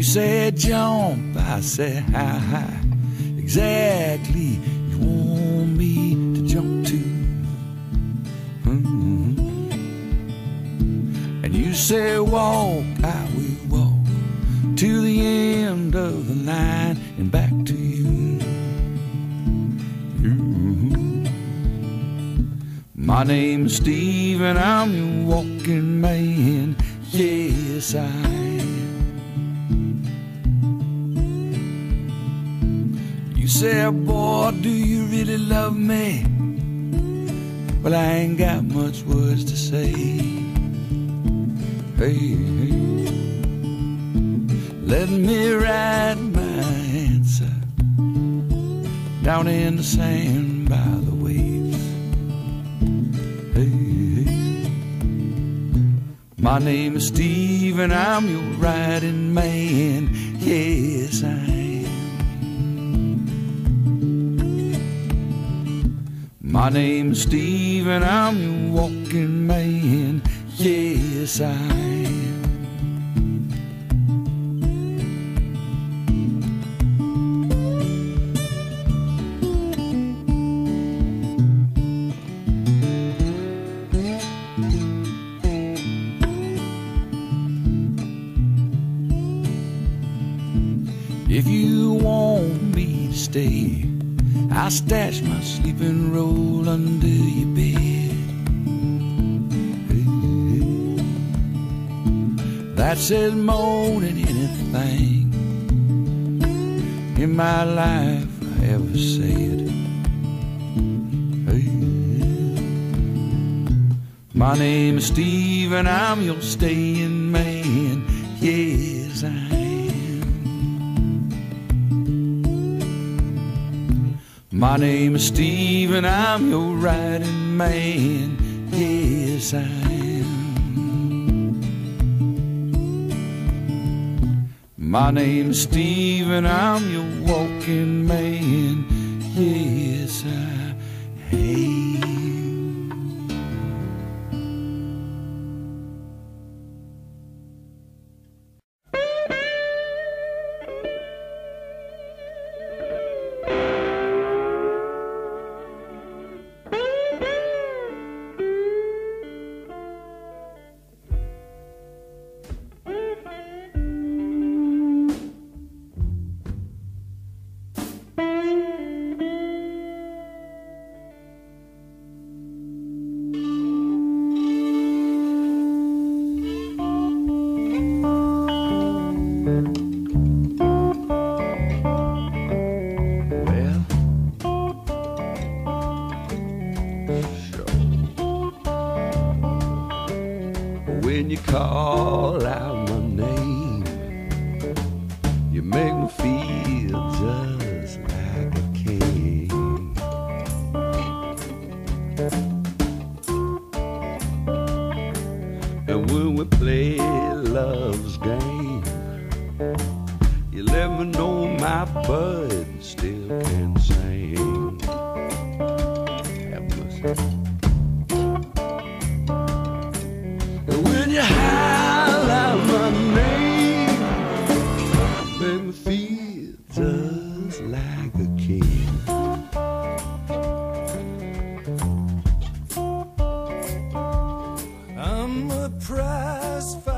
said jump, I said how high exactly you want me to jump to. And you said walk, I will walk to the end of the line and back to you. My name's Steve and I'm your walking man. Yes, I am. You said, boy, do you really love me? Well, I ain't got much words to say. Hey, hey. Let me write my answer down in the sand by the waves. Hey, hey. My name is Steve and I'm your riding man. Yes, I am. My name is Steve and I'm your walking man. Yes, I am. If you want me to stay, I'll stash my sleeping roll under your bed. Hey, that says more than anything in my life I ever said. Hey, my name is Steve and I'm your staying man. Yes, I am. My name is Steve and I'm your riding man. Yes, I am. My name is Steve and I'm your walking man. Yes, I am. When you call out my name, you make me feel just like a king. And when we play love's game, you let me know my bud still can sing. Have mercy. When you howl out my name, make me feel just like a king. I'm a prize fighter.